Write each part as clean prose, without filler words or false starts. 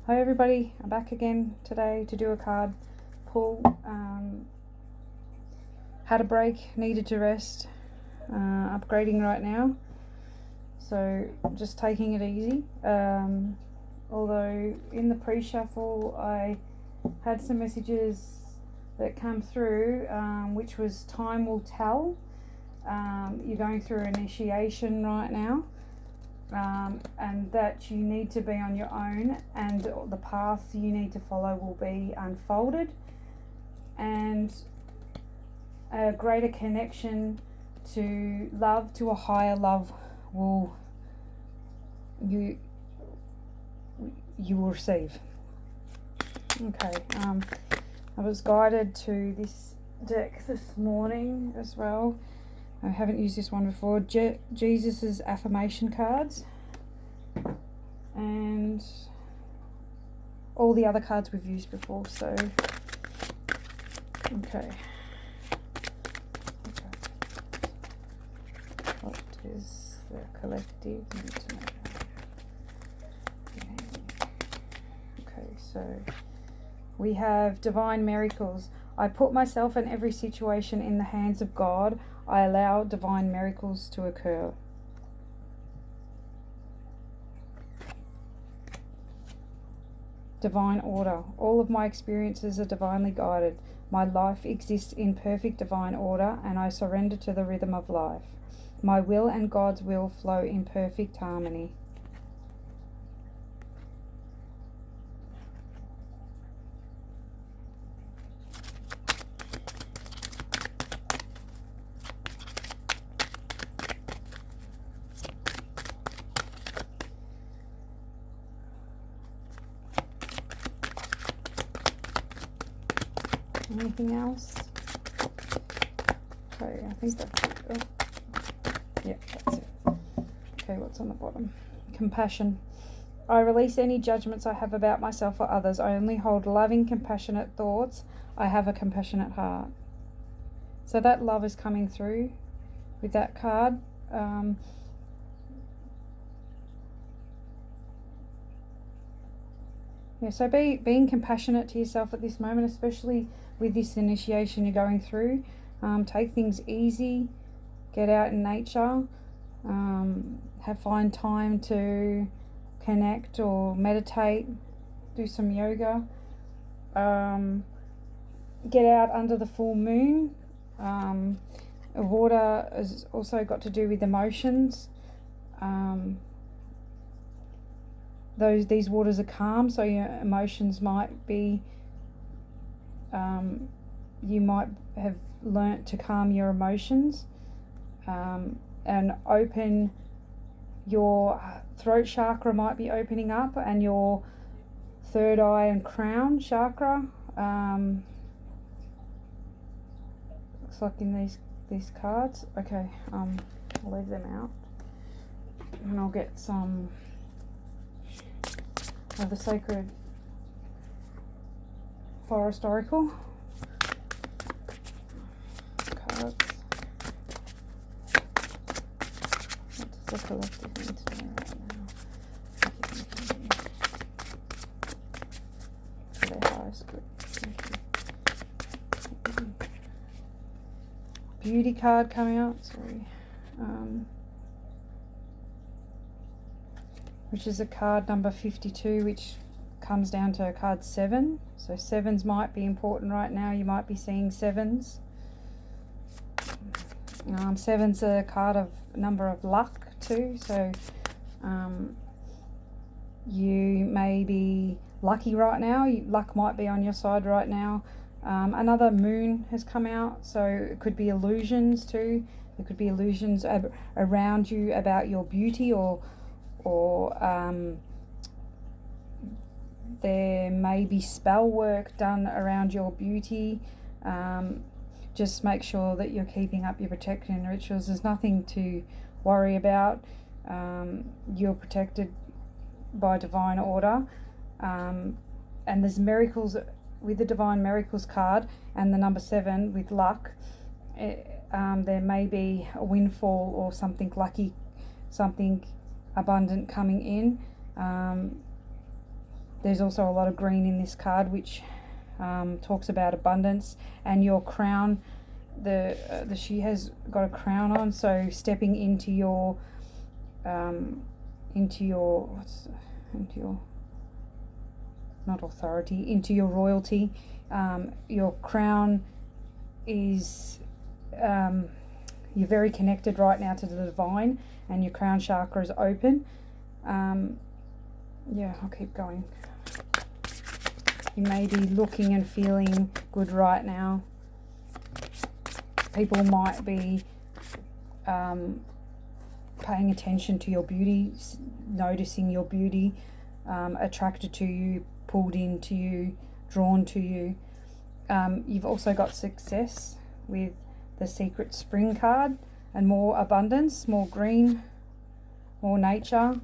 Hi everybody, I'm back again today to do a card pull. Had a break, needed to rest, upgrading right now, so just taking it easy. Although in the pre-shuffle I had some messages that come through, which was time will tell. You're going through initiation right now. And that you need to be on your own, and the path you need to follow will be unfolded, and a greater connection to love, to a higher love, will you will receive. Okay, I was guided to this deck this morning as well. I haven't used this one before. Jesus's affirmation cards, and all the other cards we've used before. So, okay. What is the collective need to know? Okay, so we have divine miracles. I put myself and every situation in the hands of God. I allow divine miracles to occur. Divine order. All of my experiences are divinely guided. My life exists in perfect divine order, and I surrender to the rhythm of life. My will and God's will flow in perfect harmony. Anything else? Okay, I think that's it. Oh. Yeah, that's it. Okay, what's on the bottom? Compassion. I release any judgments I have about myself or others. I only hold loving, compassionate thoughts. I have a compassionate heart. So that love is coming through with that card. Yeah, so being compassionate to yourself at this moment, especially with this initiation you're going through. Take things easy, get out in nature, find time to connect or meditate, do some yoga, get out under the full moon. Water has also got to do with emotions. These waters are calm, so your emotions might be, you might have learnt to calm your emotions, and open your throat chakra might be opening up, and your third eye and crown chakra. Looks like in these cards. Okay, I'll leave them out, and I'll get some of the Sacred Forest Oracle cards. What does the collective need to know right now? For their highest good. Beauty card coming out, sorry. Which is a card number 52, which comes down to card 7. So sevens might be important right now. You might be seeing sevens. Seven's a card of number of luck too. So you may be lucky right now. Luck might be on your side right now. Another moon has come out, so it could be illusions too. There could be illusions around you about your beauty, or there may be spell work done around your beauty. Just make sure that you're keeping up your protection rituals. There's nothing to worry about. You're protected by divine order, and there's miracles with the divine miracles card and the number 7 with luck. There may be a windfall or something lucky, something abundant coming in. There's also a lot of green in this card, which talks about abundance, and your crown. She has got a crown on, so stepping into your not authority, into your royalty. Your crown is you're very connected right now to the divine, and your crown chakra is open. Yeah, I'll keep going. You may be looking and feeling good right now. People might be paying attention to your beauty, noticing your beauty, attracted to you, pulled into you, drawn to you. You've also got success with the Secret Spring card, and more abundance, more green, more nature.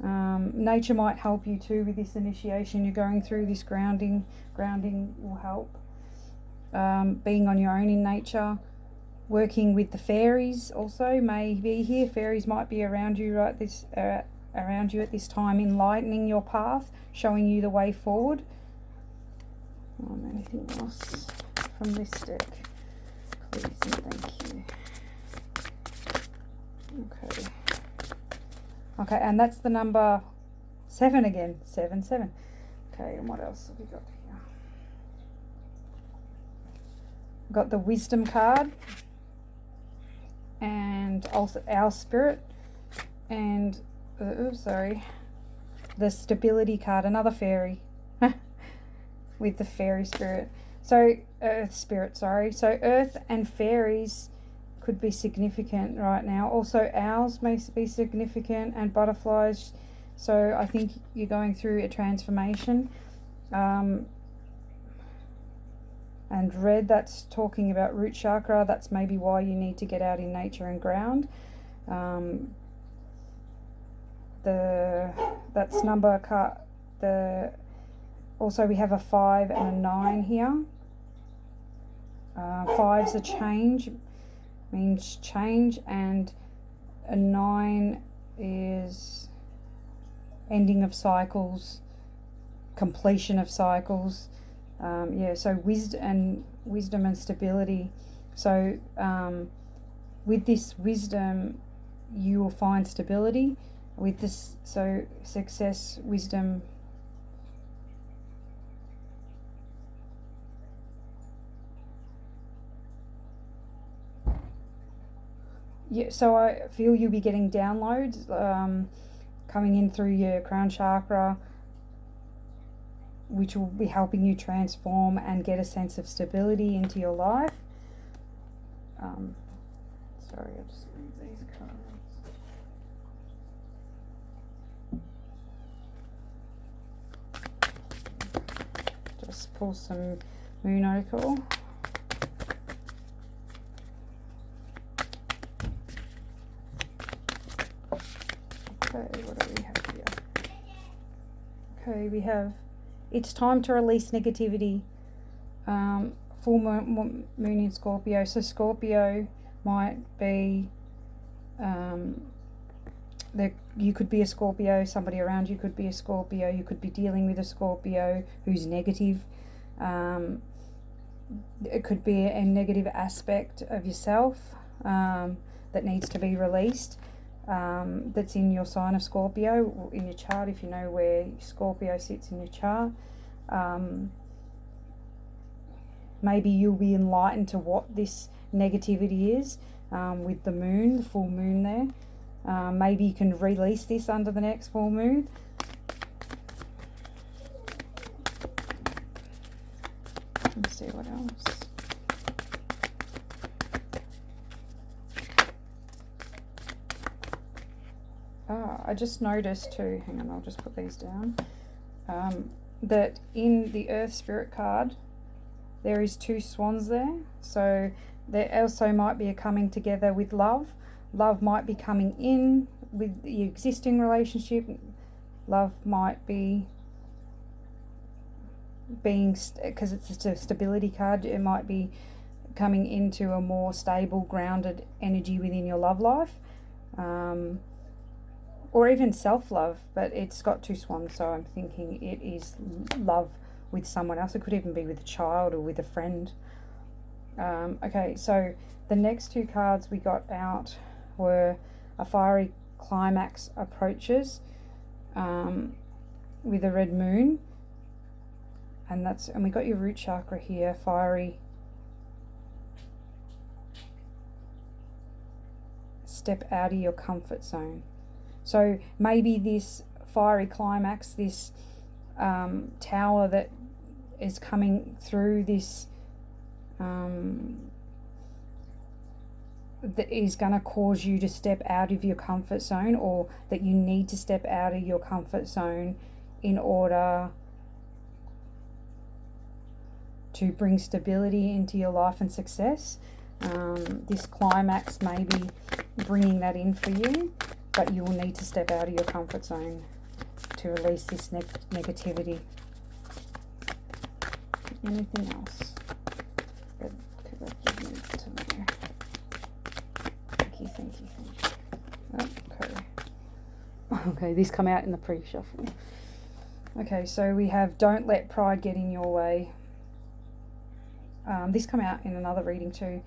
Nature might help you too with this initiation you're going through. This grounding will help. Being on your own in nature, working with the fairies also may be here. Fairies might be around you at this time, enlightening your path, showing you the way forward. Anything else from this deck, please and thank you. Okay, and that's the number 7 again. 7, 7. Okay, and what else have we got here? We've got the Wisdom card, and also our Spirit, and the Stability card, another fairy with the Fairy Spirit. So Earth Spirit, sorry. So Earth and fairies could be significant right now. Also owls may be significant, and butterflies. So I think you're going through a transformation. And red, that's talking about root chakra. That's maybe why you need to get out in nature and ground. That's number card. Also we have a 5 and a 9 here. 5's a change, means change, and a 9 is ending of cycles, completion of cycles. So wisdom and stability. So with this wisdom you will find stability. With this, so success, wisdom, yeah, so I feel you'll be getting downloads coming in through your crown chakra, which will be helping you transform and get a sense of stability into your life. Sorry, I'll just move these cards. Just pull some Moon Oracle. Okay, what do we have here? Okay, we have, it's time to release negativity. Full moon in Scorpio. So Scorpio might be, you could be a Scorpio, somebody around you could be a Scorpio, you could be dealing with a Scorpio who's negative. It could be a negative aspect of yourself that needs to be released. That's in your sign of Scorpio, in your chart, if you know where Scorpio sits in your chart. Maybe you'll be enlightened to what this negativity is with the moon, the full moon there. Maybe you can release this under the next full moon. Let's see what else. I just noticed too, hang on, I'll just put these down, that in the Earth Spirit card there is 2 swans there. So there also might be a coming together with love. Love might be coming in with the existing relationship. Love might be being, because it's a stability card, it might be coming into a more stable, grounded energy within your love life. or even self-love, but it's got 2 swans, so I'm thinking it is love with someone else. It could even be with a child or with a friend. Okay, so the next 2 cards we got out were a fiery climax approaches with a red moon, and we got your root chakra here, fiery step out of your comfort zone. So maybe this fiery climax, this tower that is coming through this that is going to cause you to step out of your comfort zone, or that you need to step out of your comfort zone in order to bring stability into your life and success. This climax may be bringing that in for you, but you will need to step out of your comfort zone to release this negativity. Anything else that collective needs to know? Thank you. Okay, these come out in the pre-shuffle. Okay, so we have don't let pride get in your way. This come out in another reading too.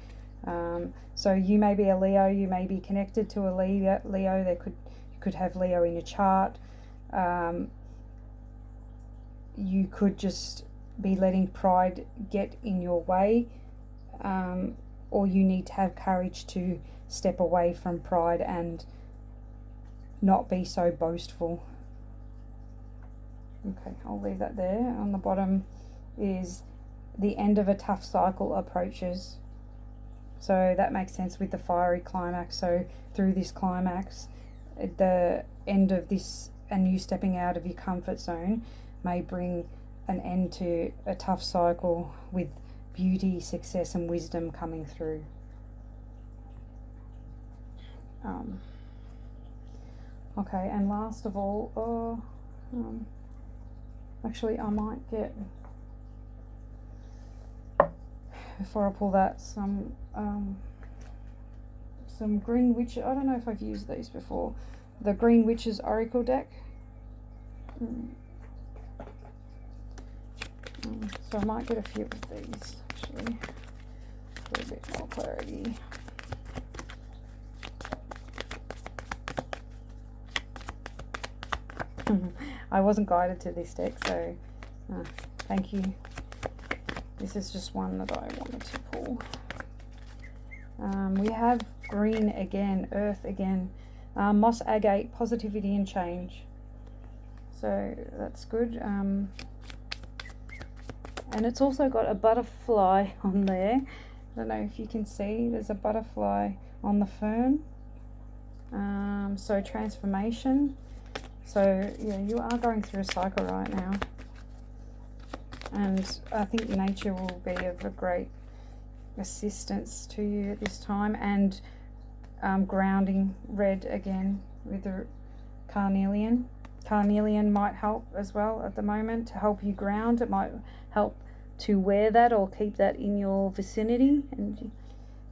So you may be a Leo, you may be connected to a Leo. You could have Leo in your chart. You could just be letting pride get in your way, or you need to have courage to step away from pride and not be so boastful. Okay, I'll leave that there. On the bottom is the end of a tough cycle approaches. So that makes sense with the fiery climax. So through this climax, the end of this and you stepping out of your comfort zone may bring an end to a tough cycle with beauty, success and wisdom coming through. Okay, and last of all, actually I might get, before I pull that, some Green Witch. I don't know if I've used these before. The Green Witches Oracle deck. So I might get a few of these actually for a bit more clarity. I wasn't guided to this deck, so thank you. This is just one that I wanted to pull. We have green again, earth again, moss agate, positivity and change. So that's good. And it's also got a butterfly on there. I don't know if you can see, there's a butterfly on the fern. So transformation. So yeah, you are going through a cycle right now. And I think nature will be of a great assistance to you at this time. And grounding, red again with the carnelian. Carnelian might help as well at the moment to help you ground. It might help to wear that or keep that in your vicinity. And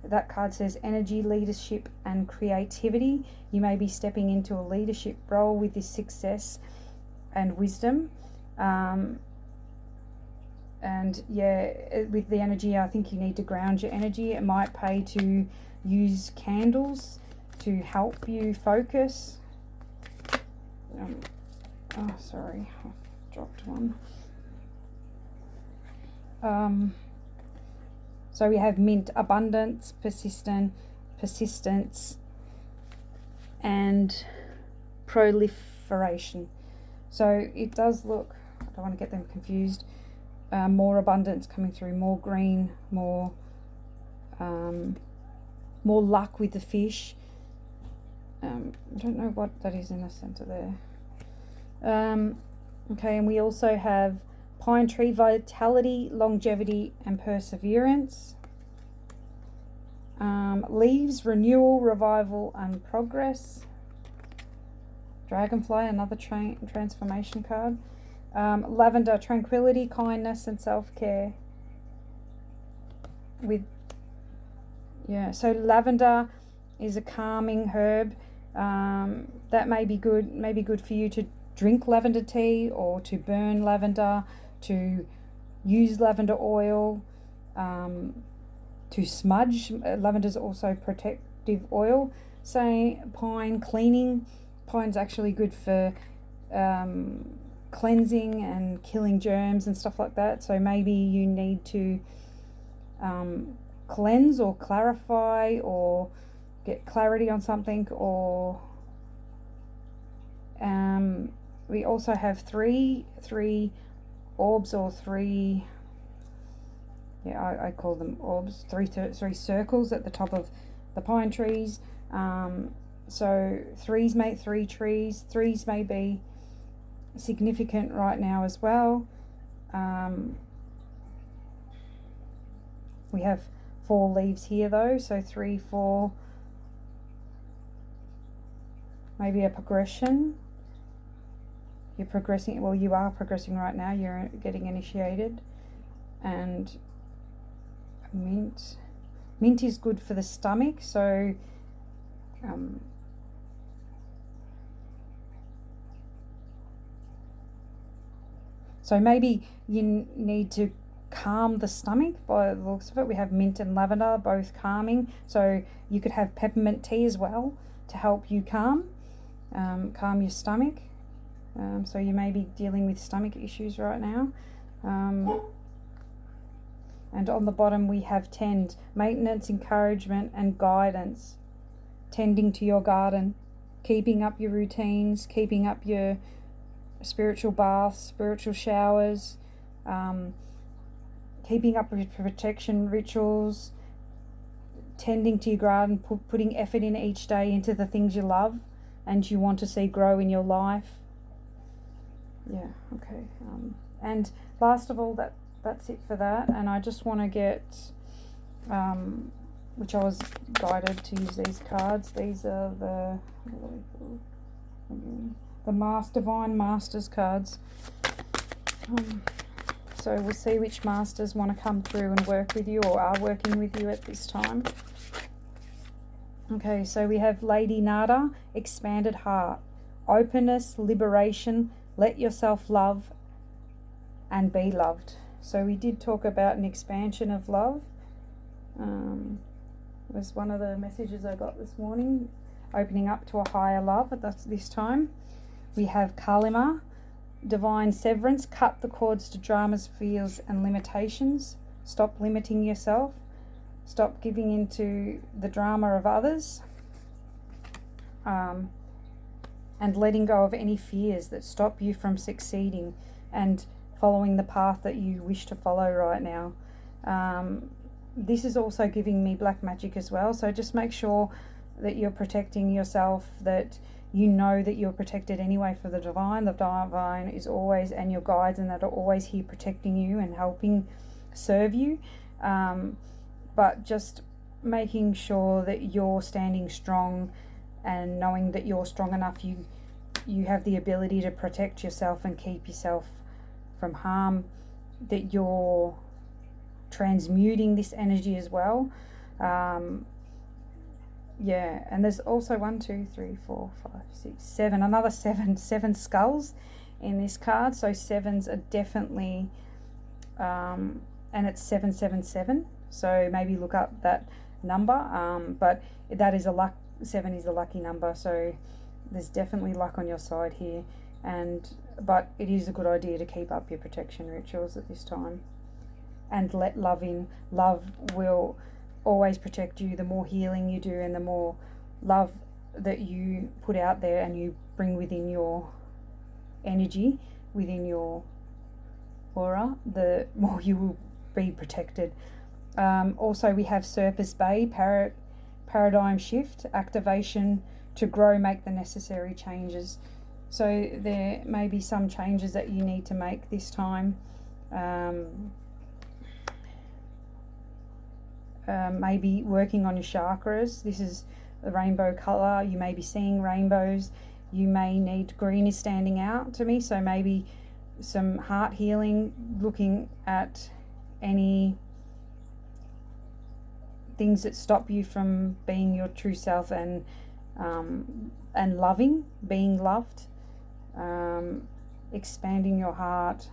that card says energy, leadership and creativity. You may be stepping into a leadership role with this success and wisdom. And yeah, with the energy, I think you need to ground your energy. It might pay to use candles to help you focus. Oh, sorry, I've dropped one. So we have mint, abundance, persistence, and proliferation. So it does look, I don't want to get them confused, more abundance coming through, more green, more luck with the fish. I don't know what that is in the center there. Okay, and we also have pine tree, vitality, longevity and perseverance. Leaves, renewal, revival and progress. Dragonfly, another transformation card. Lavender, tranquility, kindness and self-care. So lavender is a calming herb. That may be good for you to drink lavender tea, or to burn lavender, to use lavender oil, to smudge. Lavender is also protective oil. Say pine cleaning. Pine's actually good for cleansing and killing germs and stuff like that. So maybe you need to cleanse or clarify or get clarity on something. Or we also have three orbs, or three, I call them orbs, three circles at the top of the pine trees. So threes make three trees. Threes may be significant right now as well. We have 4 leaves here though, so 3, 4, maybe a progression. You're progressing, well, you are progressing right now, you're getting initiated. And mint is good for the stomach, so so maybe you need to calm the stomach. By the looks of it, we have mint and lavender, both calming. So you could have peppermint tea as well to help you calm your stomach. So you may be dealing with stomach issues right now. And on the bottom we have tend, maintenance, encouragement and guidance. Tending to your garden, keeping up your routines, keeping up your spiritual baths, spiritual showers, keeping up with protection rituals, tending to your garden, putting effort in each day into the things you love and you want to see grow in your life. Yeah, okay. And last of all, that's it for that. And I just want to get, which I was guided to use these cards. These are the Divine Masters cards. So we'll see which masters want to come through and work with you, or are working with you at this time. Okay, so we have Lady Nada, expanded heart, openness, liberation, let yourself love and be loved. So we did talk about an expansion of love. Was one of the messages I got this morning, opening up to a higher love at this time. We have Kalima, divine severance, cut the cords to dramas, fears and limitations. Stop limiting yourself. Stop giving into the drama of others. And letting go of any fears that stop you from succeeding and following the path that you wish to follow right now. This is also giving me black magic as well, so just make sure that you're protecting yourself, that you know that you're protected anyway for the divine. The divine is always, and your guides, and that are always here protecting you and helping serve you. But just making sure that you're standing strong and knowing that you're strong enough, you have the ability to protect yourself and keep yourself from harm, that you're transmuting this energy as well. Yeah, and there's also 1, 2, 3, 4, 5, 6, 7, another seven skulls in this card. So sevens are definitely, and it's 777. So maybe look up that number. But that is 7 is a lucky number. So there's definitely luck on your side here. But it is a good idea to keep up your protection rituals at this time. And let love in. Love will always protect you. The more healing you do and the more love that you put out there and you bring within your energy, within your aura, the more you will be protected. Also we have Serpent's Bay, paradigm shift, activation to grow, make the necessary changes. So there may be some changes that you need to make this time. Maybe working on your chakras. This is the rainbow color. You may be seeing rainbows. You may need, green is standing out to me, so maybe some heart healing, looking at any things that stop you from being your true self and and loving, being loved, expanding your heart.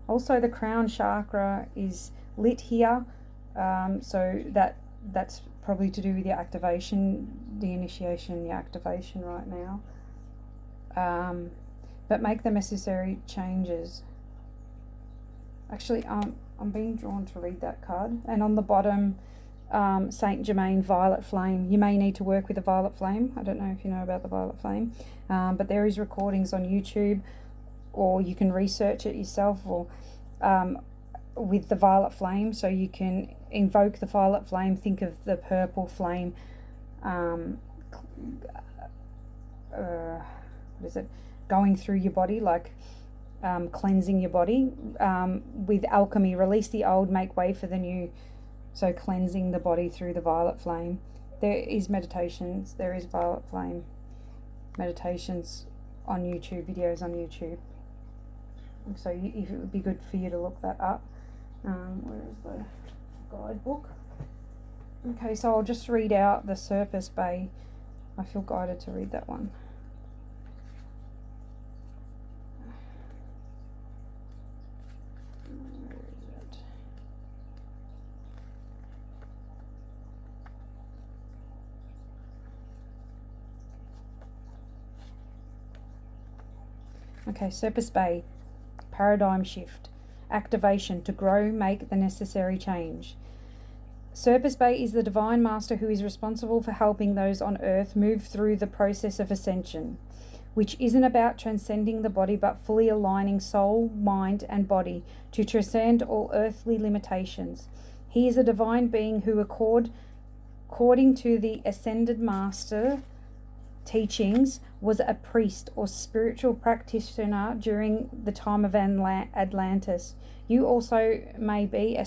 Also, the crown chakra is lit here, so that's probably to do with your activation, the initiation, the activation right now. But make the necessary changes. Actually, I'm being drawn to read that card. And on the bottom, Saint Germain, violet flame. You may need to work with a violet flame. I don't know if you know about the violet flame, but there is recordings on YouTube, or you can research it yourself, or with the violet flame. So you can invoke the violet flame. Think of the purple flame. What is it? Going through your body, like cleansing your body with alchemy. Release the old, make way for the new. So cleansing the body through the violet flame. There is meditations. There is violet flame meditations on YouTube, videos on YouTube. So if it would be good for you to look that up. Where is the guidebook? Okay, so I'll just read out the Surface Bay. I feel guided to read that one. Okay, Surface Bay, paradigm shift, activation to grow, make the necessary change. Surface Bay is the divine master who is responsible for helping those on earth move through the process of ascension, which isn't about transcending the body but fully aligning soul, mind, and body to transcend all earthly limitations. He is a divine being who, according to the ascended master teachings, was a priest or spiritual practitioner during the time of Atlantis. You also may be a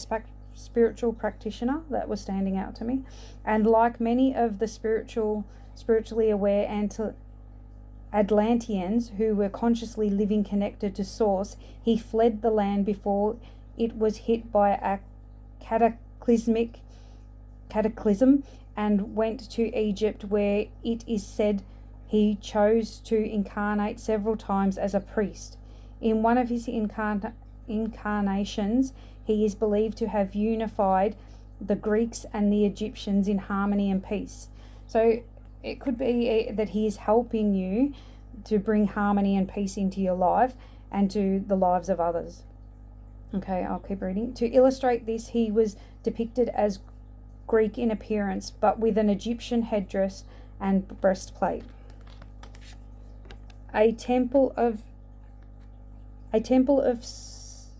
spiritual practitioner. That was standing out to me. And like many of the spiritually aware Atlanteans who were consciously living connected to Source, he fled the land before it was hit by a cataclysm and went to Egypt, where it is said he chose to incarnate several times as a priest. In one of his incarnations, he is believed to have unified the Greeks and the Egyptians in harmony and peace. So it could be that he is helping you to bring harmony and peace into your life and to the lives of others. Okay, I'll keep reading. To illustrate this, he was depicted as Greek in appearance, but with an Egyptian headdress and breastplate. A temple of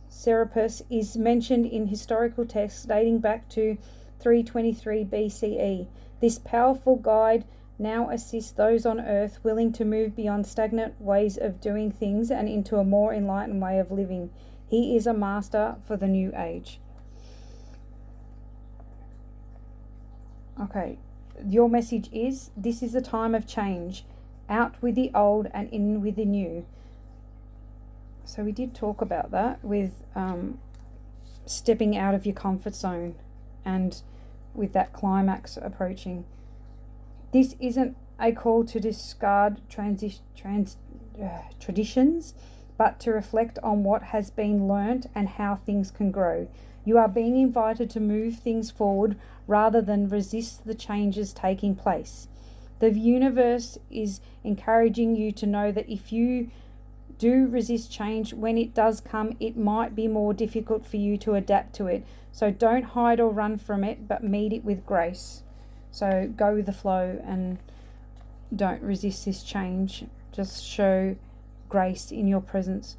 Serapis is mentioned in historical texts dating back to 323 BCE. This powerful guide now assists those on earth willing to move beyond stagnant ways of doing things and into a more enlightened way of living. He is a master for the new age. Okay, your message is, this is a time of change. Out with the old and in with the new. So we did talk about that with stepping out of your comfort zone and with that climax approaching. This isn't a call to discard traditions, but to reflect on what has been learnt and how things can grow. You are being invited to move things forward rather than resist the changes taking place. The universe is encouraging you to know that if you do resist change, when it does come, it might be more difficult for you to adapt to it. So don't hide or run from it, but meet it with grace. So go with the flow and don't resist this change. Just show grace in your presence.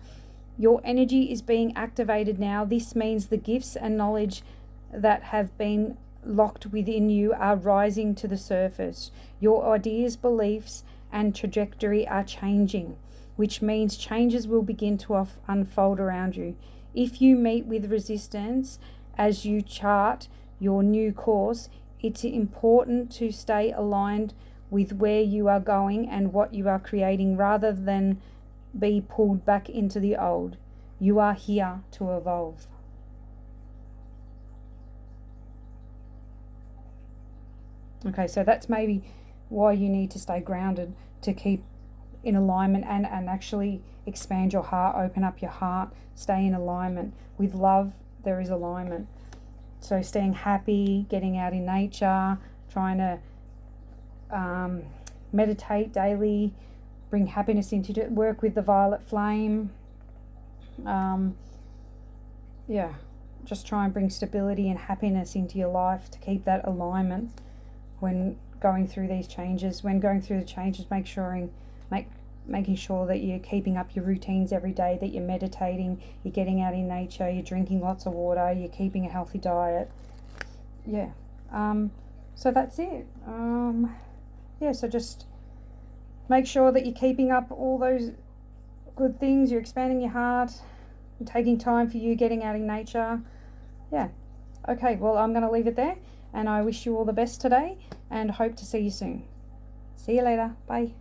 Your energy is being activated now. This means the gifts and knowledge that have been locked within you are rising to the surface. Your ideas, beliefs, and trajectory are changing, which means changes will begin to unfold around you. If you meet with resistance as you chart your new course, it's important to stay aligned with where you are going and what you are creating rather than be pulled back into the old. You are here to evolve. Okay, so that's maybe why you need to stay grounded, to keep in alignment and actually expand your heart, open up your heart, stay in alignment. With love, there is alignment. So staying happy, getting out in nature, trying to meditate daily, bring happiness into it, work with the violet flame. Yeah, just try and bring stability and happiness into your life to keep that alignment when going through these changes. When going through the changes, making sure that you're keeping up your routines every day, that you're meditating, you're getting out in nature, you're drinking lots of water, you're keeping a healthy diet. Yeah. So that's it. Yeah, so just make sure that you're keeping up all those good things, you're expanding your heart, and taking time for you, getting out in nature. Yeah. Okay, well, I'm going to leave it there, and I wish you all the best today and hope to see you soon. See you later. Bye.